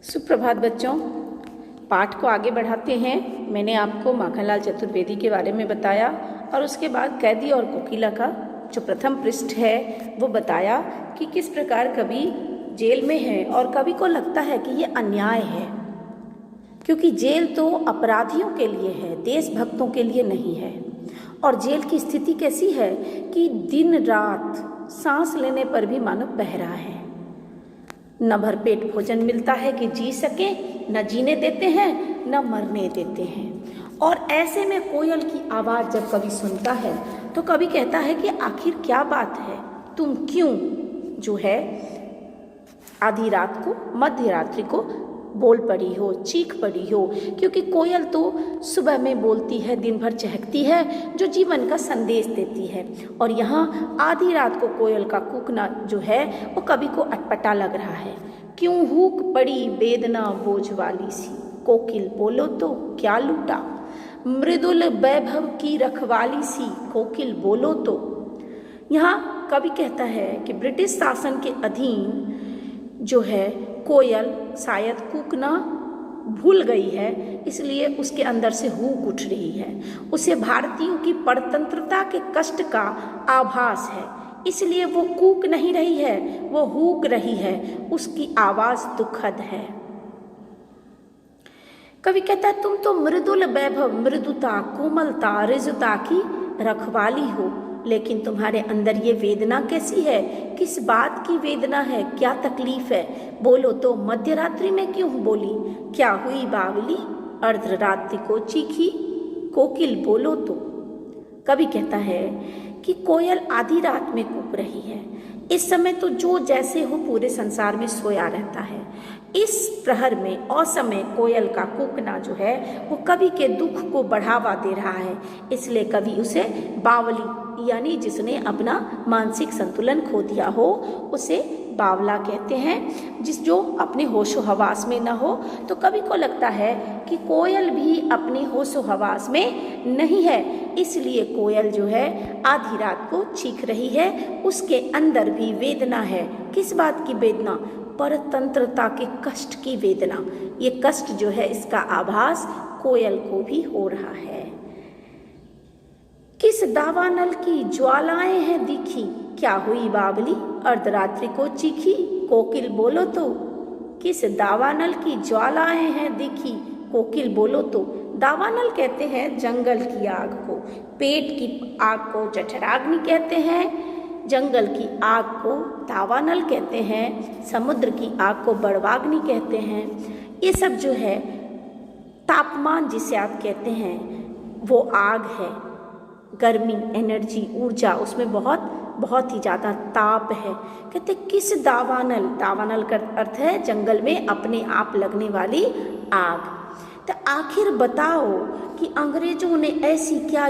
सुप्रभात बच्चों, पाठ को आगे बढ़ाते हैं। मैंने आपको माखनलाल चतुर्वेदी के बारे में बताया और उसके बाद कैदी और कोकिला का जो प्रथम पृष्ठ है वो बताया कि किस प्रकार कवि जेल में है और कवि को लगता है कि ये अन्याय है, क्योंकि जेल तो अपराधियों के लिए है, देशभक्तों के लिए नहीं है। और जेल की स्थिति कैसी है कि दिन रात सांस लेने पर भी मानो पहरा है, न भरपेट भोजन मिलता है कि जी सके, न जीने देते हैं न मरने देते हैं। और ऐसे में कोयल की आवाज़ जब कवि सुनता है तो कवि कहता है कि आखिर क्या बात है, तुम क्यों जो है आधी रात को, मध्य रात्रि को बोल पड़ी हो, चीख पड़ी हो। क्योंकि कोयल तो सुबह में बोलती है, दिन भर चहकती है, जो जीवन का संदेश देती है। और यहाँ आधी रात को कोयल का कूकना जो है वो कवि को अटपटा लग रहा है। क्यों हुक पड़ी वेदना बोझ वाली सी, कोकिल बोलो तो क्या लूटा, मृदुल वैभव की रखवाली सी, कोकिल बोलो तो। यहाँ कवि कहता है कि ब्रिटिश शासन के अधीन जो है कोयल शायद कूकना भूल गई है, इसलिए उसके अंदर से हुक उठ रही है। उसे भारतीयों की परतंत्रता के कष्ट का आभास है, इसलिए वो कूक नहीं रही है, वो हुक रही है। उसकी आवाज़ दुखद है। कवि कहता है तुम तो मृदुल वैभव, मृदुता, कोमलता, रिजुता की रखवाली हो, लेकिन तुम्हारे अंदर ये वेदना कैसी है, किस बात की वेदना है, क्या तकलीफ है, बोलो तो। मध्य रात्रि में क्यों बोली, क्या हुई बावली, अर्धरात्रि को चीखी, कोकिल बोलो तो। कवि कहता है कि कोयल आधी रात में कूक रही है। इस समय तो जो जैसे हो पूरे संसार में सोया रहता है। इस प्रहर में असमय कोयल का कूकना जो है वो कवि के दुख को बढ़ावा दे रहा है, इसलिए कवि उसे बावली यानी जिसने अपना मानसिक संतुलन खो दिया हो उसे बावला कहते हैं, जिस जो अपने होशो हवास में न हो। तो कवि को लगता है कि कोयल भी अपने होशो हवास में नहीं है, इसलिए कोयल जो है आधी रात को चीख रही है। उसके अंदर भी वेदना है। किस बात की वेदना, परतंत्रता के कष्ट की वेदना। ये कष्ट जो है इसका आभास कोयल को भी हो रहा है। किस दावानल की ज्वालाएं हैं दिखी, क्या हुई बावली, अर्धरात्रि को चीखी, कोकिल बोलो तो। किस दावानल की ज्वालाएं हैं दिखी, कोकिल बोलो तो। दावानल कहते हैं जंगल की आग को, पेट की आग को जठराग्नि कहते हैं, जंगल की आग को दावानल कहते हैं, समुद्र की आग को बड़वाग्नि कहते हैं। ये सब जो है तापमान जिसे आप कहते हैं वो आग है, गर्मी, एनर्जी, ऊर्जा, उसमें बहुत ही ज़्यादा ताप है। कहते किस दावानल, दावानल का अर्थ है जंगल में अपने आप लगने वाली आग। तो आखिर बताओ कि अंग्रेजों ने ऐसी क्या